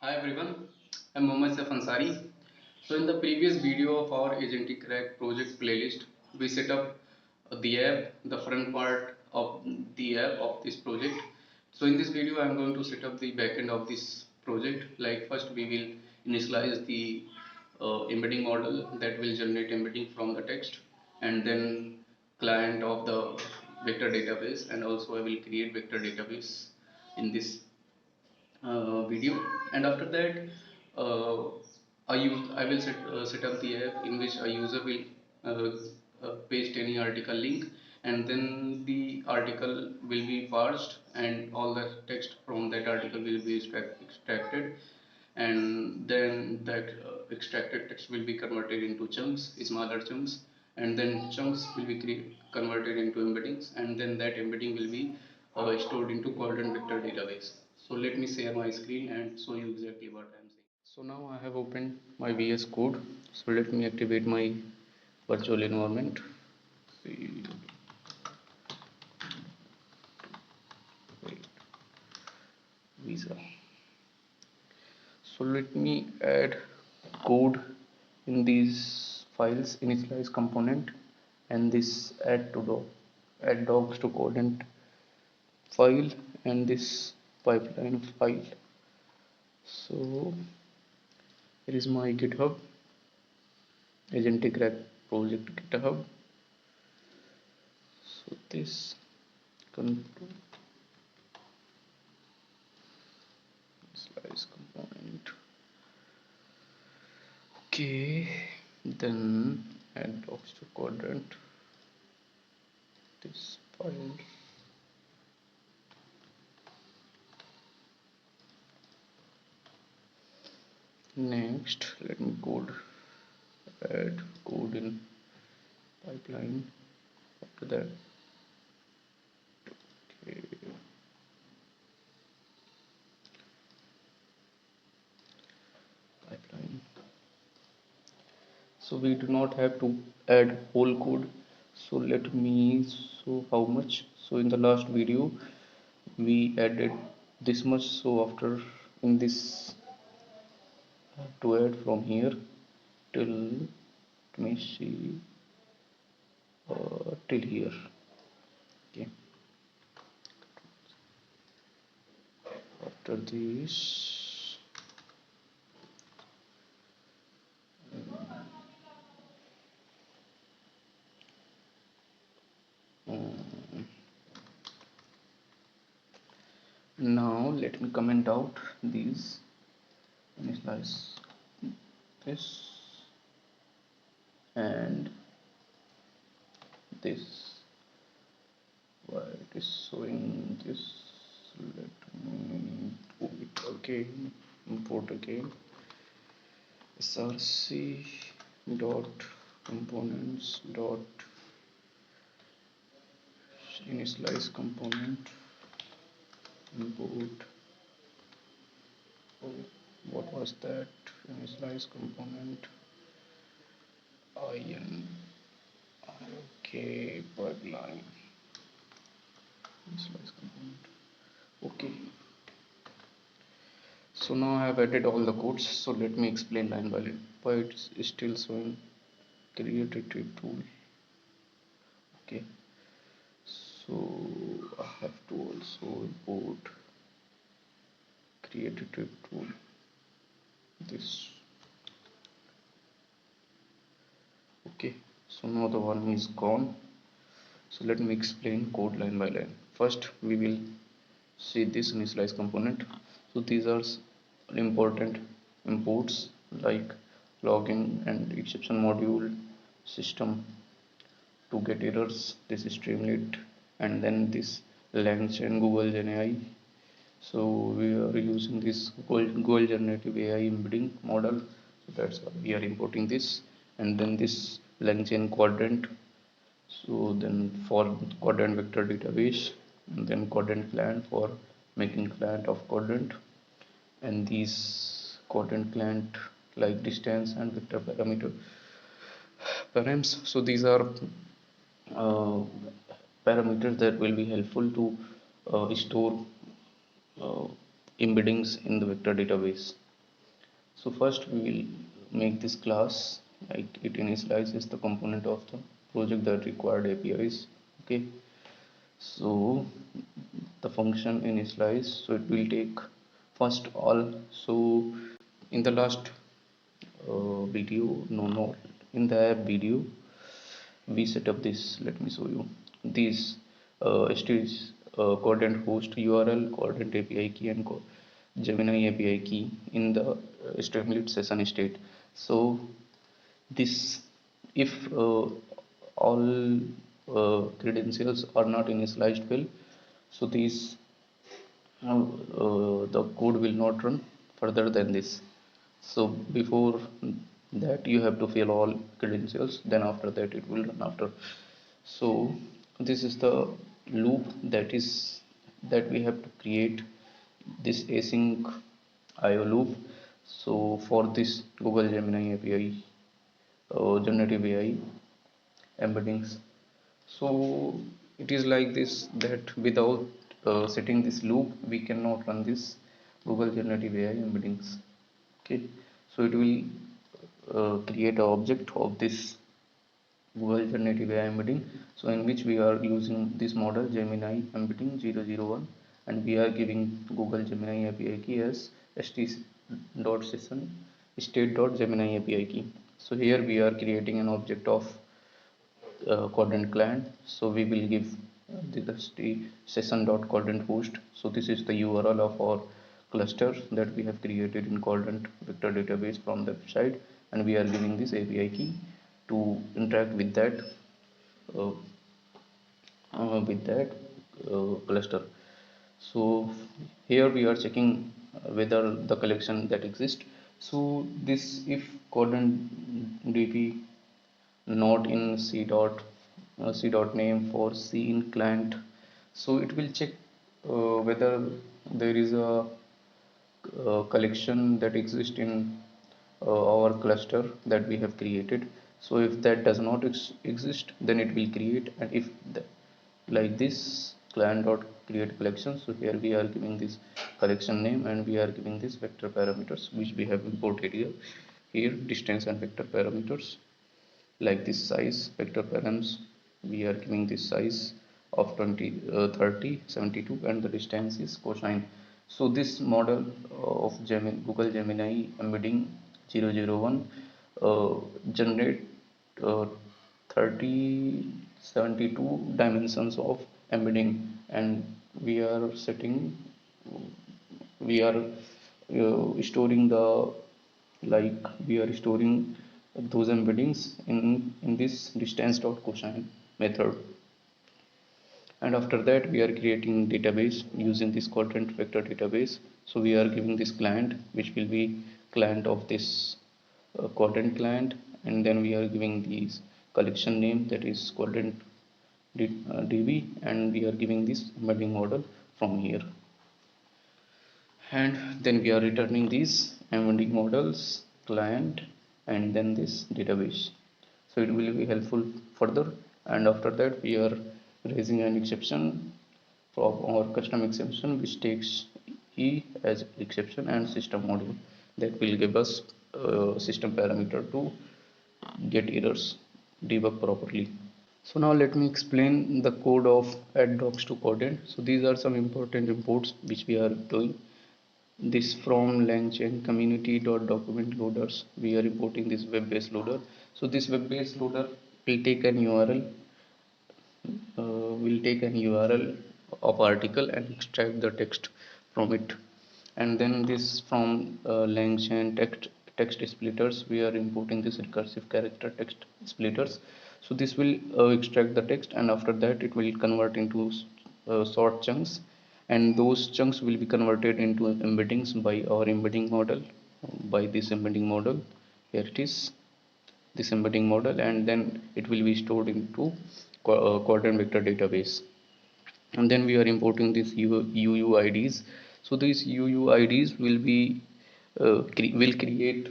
Hi everyone, I'm Mohammad Saif Ansari. So in the previous video of our Agentic Crack project playlist, we set up the app, the front part of the app of this project. So in this video, I'm going to set up the backend of this project. Like first we will initialize the embedding model that will generate embedding from the text, and then client of the vector database, and also I will create vector database in this video. And after that I will set up the app in which a user will paste any article link, and then the article will be parsed and all the text from that article will be extracted, and then that extracted text will be converted into chunks, smaller chunks, and then chunks will be converted into embeddings, and then that embedding will be stored into coordinate vector database. So let me share my screen and show you exactly what I am saying. So now I have opened my VS Code. So let me activate my virtual environment. Wait, visa. So let me add code in these files, initialize component, and this add docs to coordinate file, and this pipeline file. So here is my GitHub, Agentic Crack project GitHub. So this control slice component. Okay, then add docs to quadrant. This file. Next, let me add code in pipeline. After that, okay, pipeline. So we do not have to add whole code. So let me show how much. So in the last video, we added this much. So after in this to add from here till, let me see, till here. Okay. After this, um, now let me comment out these, initialize this and this. Why it is showing this? Let me do it again. Import again. src dot components dot initialize component import. Oh, what was that? Initialize component in. Okay, pipeline initialize component. Okay, so now I have added all the codes. So let me explain line by line why it's still showing create retrieve tool. Okay, so I have to also import create retrieve tool, this. Okay, so now the one is gone. So let me explain code line by line. First we will see this initialize component. So these are important imports like login and exception module, system to get errors, this streamlit, and then this langchain google gen ai. So we are using this google generative ai embedding model, so that's why we are importing this. And then this langchain quadrant, so then for quadrant vector database, and then quadrant client for making client of quadrant, and these quadrant client like distance and vector parameter params. So these are uh, parameters that will be helpful to store uh, embeddings in the vector database. So first we will make this class, like it initializes the component of the project that required APIs. Okay, so the function initialize, so it will take first all. So in the last video, no, in the app video we set up this. Let me show you these stage coordinate host URL, coordinate API key, and Gemini API key in the Streamlit session state. So this, if all credentials are not initialized well, so these the code will not run further than this. So before that you have to fill all credentials, then after that it will run after. So this is the loop that we have to create, this async IO loop. So for this Google Gemini API generative AI embeddings, so it is like this, that without setting this loop we cannot run this Google generative AI embeddings. Okay, so it will create an object of this Google generative AI embedding, so in which we are using this model Gemini embedding 001, and we are giving Google Gemini API key as st.session state.gemini API key. So here we are creating an object of quadrant client. So we will give the session dot quadrant host. So this is the URL of our cluster that we have created in quadrant vector database from the website, and we are giving this API key to interact with that uh, cluster. So here we are checking whether the collection that exists. So this, if quadrant db not in c dot name for c in client, so it will check whether there is a collection that exists in our cluster that we have created. So if that does not exist, then it will create, and if the, like this client dot create collection, so here we are giving this collection name, and we are giving this vector parameters which we have imported here distance and vector parameters, like this size vector params. We are giving this size of 20 30 72, and the distance is cosine. So this model of Google Gemini embedding 001 generate uh, 30 72 dimensions of embedding, and we are setting, we are storing the, like we are storing those embeddings in this distance dot cosine method. And after that we are creating database using this quadrant vector database. So we are giving this client which will be client of this quadrant client, and then we are giving this collection name, that is quadrant db, and we are giving this embedding model from here, and then we are returning these embedding models client and then this database. So it will be helpful further. And after that we are raising an exception from our custom exception which takes e as exception and system module, that will give us system parameter to get errors, debug properly. So now let me explain the code of add docs to Codent. So these are some important imports which we are doing. This from langchain community dot document loaders, we are importing this web-based loader. So this web-based loader will take an URL, will take an URL of article and extract the text from it. And then this from langchain text splitters, we are importing this recursive character text splitters. So this will extract the text, and after that it will convert into short chunks, and those chunks will be converted into embeddings by our embedding model, by this embedding model. Here it is, this embedding model, and then it will be stored into quadrant vector database. And then we are importing these UUIDs. So these UUIDs will be will create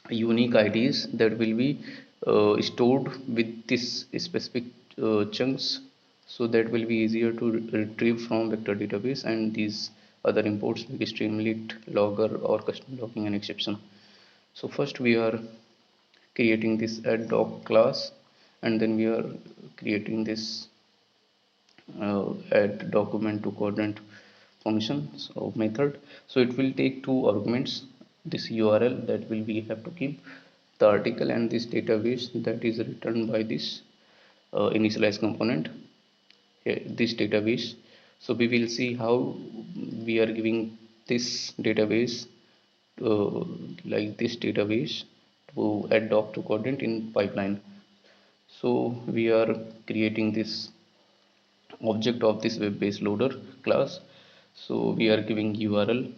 unique IDs that will be stored with this specific chunks, so that will be easier to retrieve from vector database, and these other imports like streamlit, logger, or custom logging and exception. So first we are creating this add doc class, and then we are creating this add document to coordinate function so method. So it will take two arguments, this URL that will we have to keep, the article, and this database that is returned by this initialize component here, this database. So we will see how we are giving this database uh, like this database to add doc to coordinate in pipeline. So we are creating this object of this web based loader class. So we are giving URL,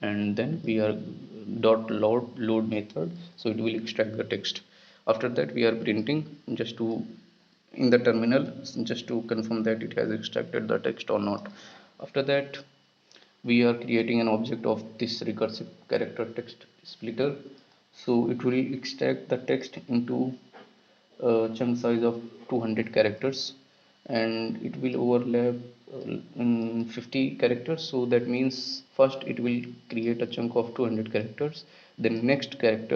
and then we are dot load method, so it will extract the text. After that we are printing just to in the terminal, just to confirm that it has extracted the text or not. After that we are creating an object of this recursive character text splitter, so it will extract the text into chunk size of 200 characters, and it will overlap in 50 characters. So that means first it will create a chunk of 200 characters, then next chunk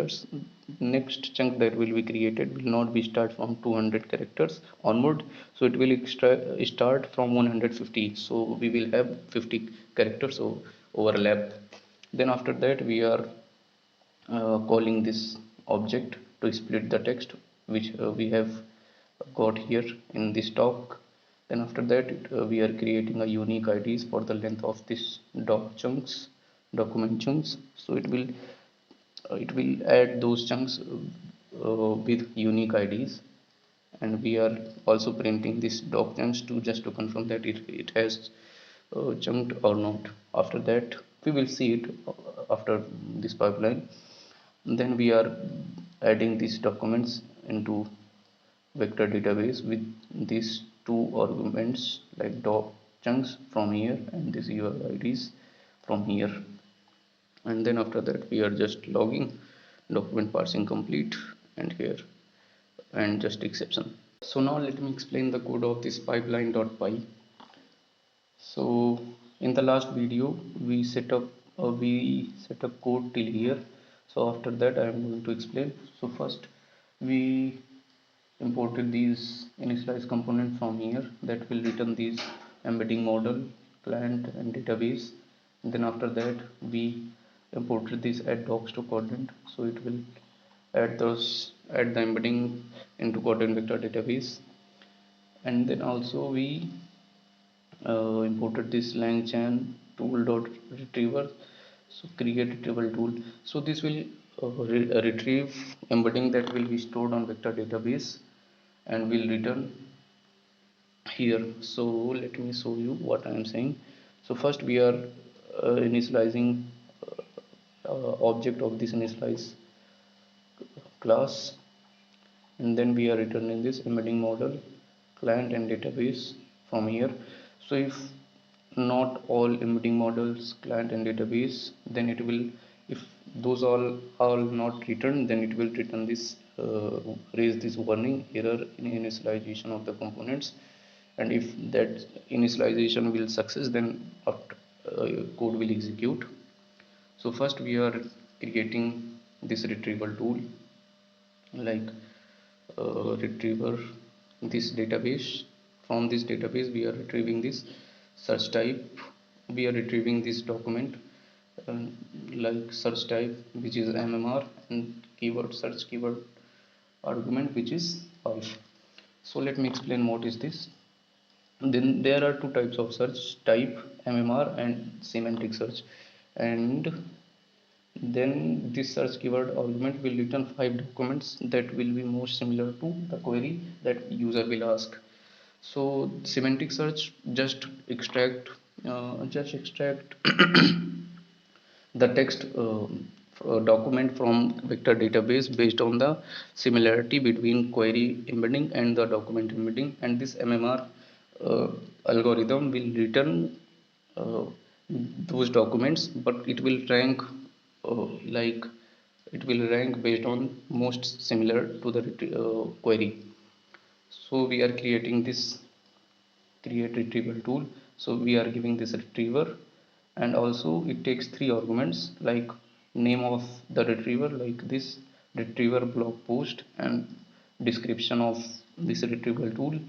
that will be created will not be start from 200 characters onward, so it will start from 150, so we will have 50 characters so overlap. Then after that we are calling this object to split the text which we have got here in this talk. Then after that we are creating a unique IDs for the length of this document chunks. So it will add those chunks with unique IDs, and we are also printing this doc chunks to just to confirm that it has chunked or not. After that we will see it after this pipeline. Then we are adding these documents into vector database with these two arguments like doc chunks from here and this UIDs from here. And then after that we are just logging document parsing complete and here and just exception. So now let me explain the code of this pipeline.py. So in the last video we set up code till here. So after that I am going to explain. So first we imported these initialize component from here that will return these embedding model, client, and database. And then after that we imported this add docs to coordinate, so it will add the embedding into coordinate vector database. And then also we imported this langchain tool dot retriever, so create retrieval tool. So this will retrieve embedding that will be stored on vector database and will return here. So let me show you what I am saying. So first we are initializing object of this initialize class, and then we are returning this embedding model, client, and database from here. So if not all embedding models, client, and database, then it will, if those all not returned, then it will return this raise this warning error in initialization of the components. And if that initialization will success, then after, code will execute. So first we are creating this retrieval tool like retriever this database. From this database we are retrieving this search type, we are retrieving this document uh, like search type which is mmr, and keyword search keyword argument which is 5. So let me explain what is this. Then there are two types of search type, mmr and semantic search. And then this search keyword argument will return 5 documents that will be more similar to the query that user will ask. So semantic search just extract the text document from vector database based on the similarity between query embedding and the document embedding. And this mmr uh, algorithm will return uh, those documents, but it will rank like it will rank based on most similar to the query. So we are creating this create retrieval tool. So we are giving this retriever and also it takes three arguments like name of the retriever, like this retriever blog post, and description of this retrieval tool.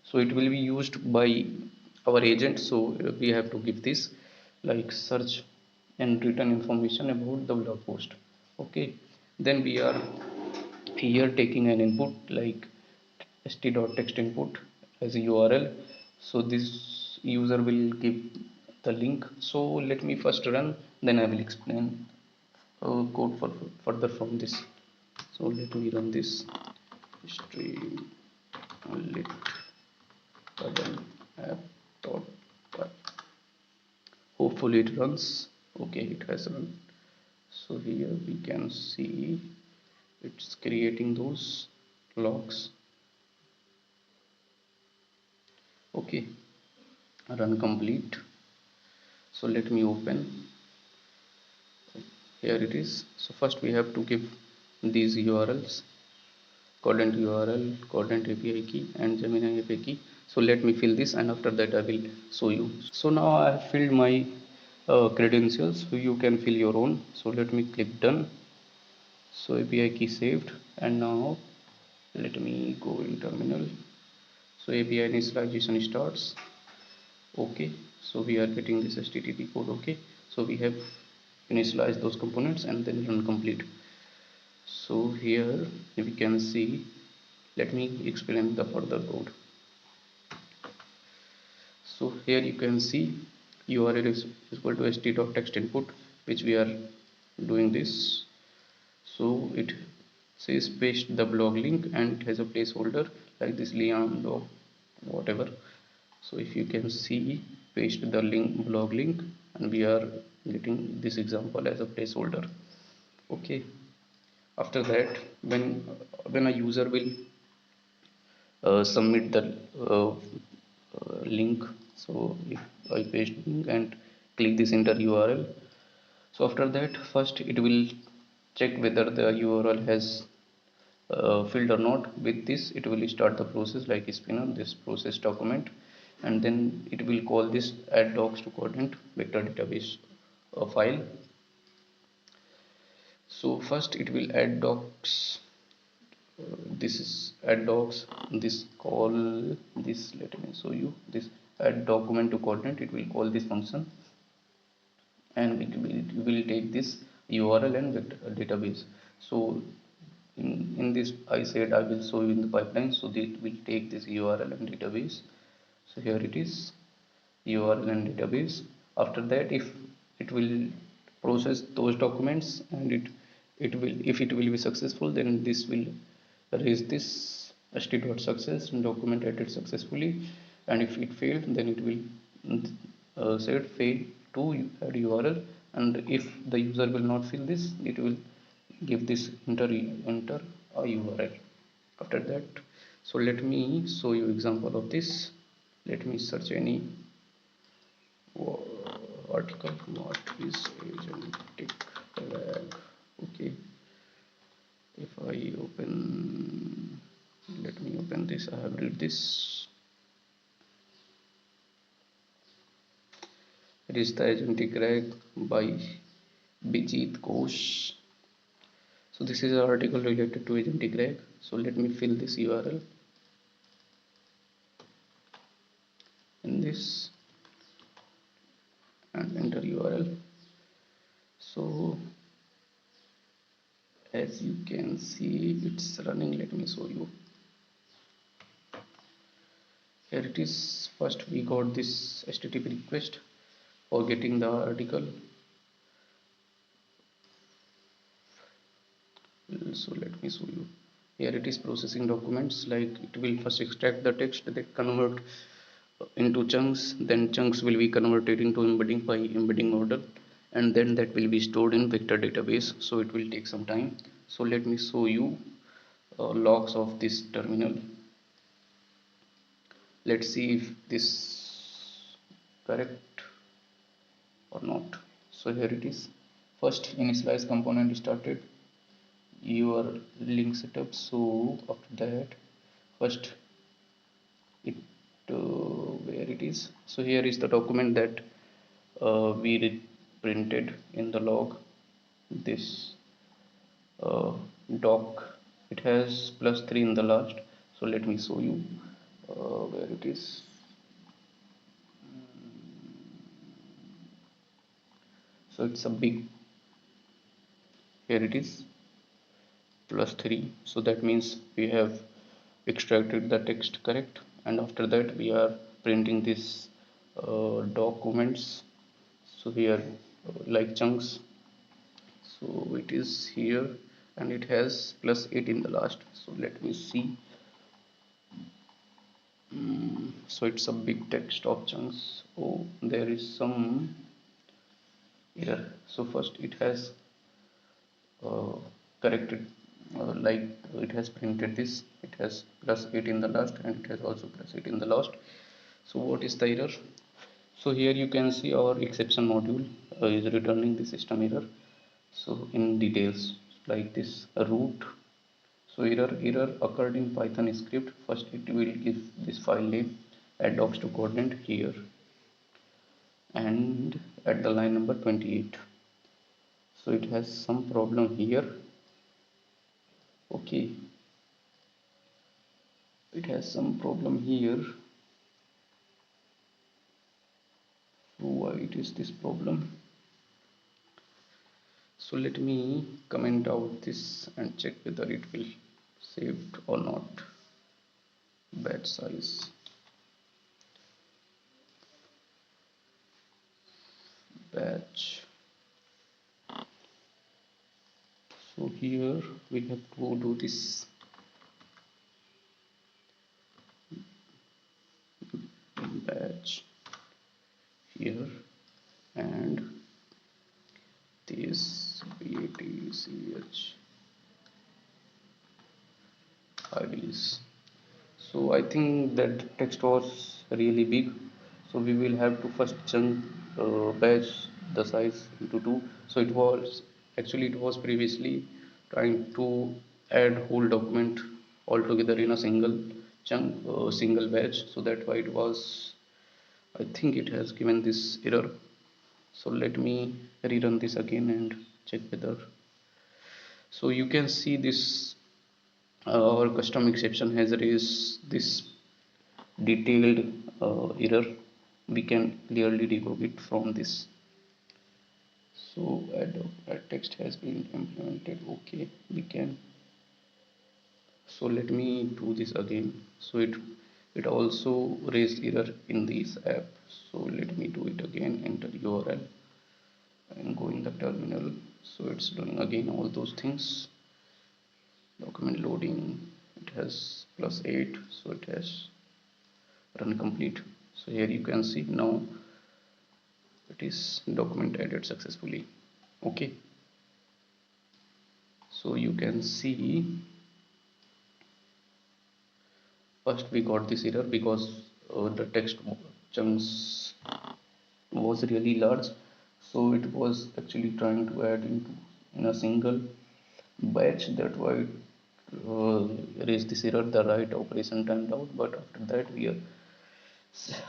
So it will be used by our agent, so we have to give this like search and written information about the blog post. Okay, then we are here taking an input like st.text input as a url, so this user will give the link. So let me first run, then I will explain code for further from this. So let me run this stream lit button app dot py. Hopefully it runs. Okay, it has run. So here we can see it's creating those logs. Okay, run complete. So let me open. Here it is. So first we have to give these urls: content url, content api key, and gemini api key. So let me fill this, and after that I will show you. So now I have filled my credentials, so you can fill your own. So let me click done. So api key saved, and now let me go in terminal. So api initialization starts. Okay, so we are getting this http code. Okay, so we have initialized those components and then run complete. So here we can see, let me explain the further code. So here you can see url is equal to st.text input, which we are doing this. So it says paste the blog link, and it has a placeholder like this liam dog whatever. So if you can see, paste the link, blog link, and we are getting this example as a placeholder. Okay, after that, when a user will submit the link, so if I paste link and click this enter url, so after that first it will check whether the url has filled or not. With this it will start the process like spinner, this process document, and then it will call this add docs to content vector database file. So first it will add docs, this is add docs, this call this, let me show you this add document to content. It will call this function, and it will take this url and vector database. So in this I said I will show you in the pipeline, so it will take this url and database. So here it is, url and database. After that, if it will process those documents, and it will, if it will be successful, then this will raise this st.success document added successfully, and if it failed, then it will said fail to add url, and if the user will not fill this, it will give this enter a url. After that, so let me show you example of this. Let me search any article. What is agentic lag? Okay, if I open, let me open this. I have read this. It is the agentic lag by Bijit Ghosh. So this is an article related to agentic lag. So let me fill this url in this and enter url. So as you can see, it's running. Let me show you. Here it is. First we got this http request for getting the article. So let me show you. Here it is processing documents, like it will first extract the text, then convert into chunks, then chunks will be converted into embedding by embedding model, and then that will be stored in vector database. So it will take some time. So let me show you logs of this terminal. Let's see if this correct or not. So here it is. First initialize component started your link setup. So after that, first it where it is. So here is the document that we printed in the log this uh, doc. It has +3 in the last, so let me show you where it is. So it's a big, here it is, +3. So that means we have extracted the text correct, and after that we are printing this documents. So here like chunks, so it is here and it has +8 in the last. So let me see. So it's a big text of chunks. Oh, there is some error. So first it has uh, corrected, like it has printed this, it has +8 in the last and it has also +8 in the last. So what is the error? So here you can see our exception module is returning the system error. So in details like this root. So error occurred in Python script. First it will give this file name, add docs to coordinate here, and at the line number 28. So it has some problem here. Okay, it has some problem here. So why it is this problem? So let me comment out this and check whether it will saved or not. Batch size, batch. So here we have to do this batch here, and this batch IDs. So I think that text was really big, so we will have to first chunk batch the size into two. So it was previously trying to add whole document altogether in a single chunk, single batch. So that's why it was, I think it has given this error. So let me rerun this again and check whether. So you can see this our custom exception has raised this detailed error. We can clearly debug it from this. So add text has been implemented. Okay, we can. So let me do this again. So it also raised error in this app. So let me do it again. Enter URL and go in the terminal. So it's doing again all those things. Document loading. It has +8, so it has run complete. So here you can see now it is document added successfully. Okay, so you can see first we got this error because the text chunks was really large, so it was actually trying to add into in a single batch. That why it raised this error, the right operation timed out. But after that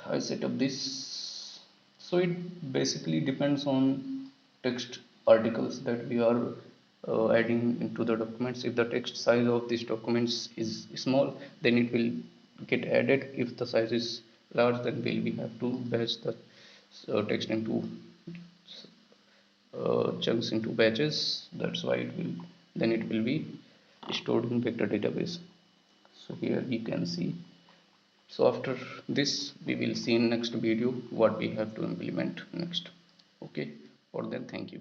I set up this. So it basically depends on text articles that we are adding into the documents. If the text size of these documents is small, then it will get added. If the size is large, then we have to batch the text into chunks into batches. That's why it will be stored in vector database. So here you can see. So after this we will see in next video what we have to implement next. Okay, for then thank you.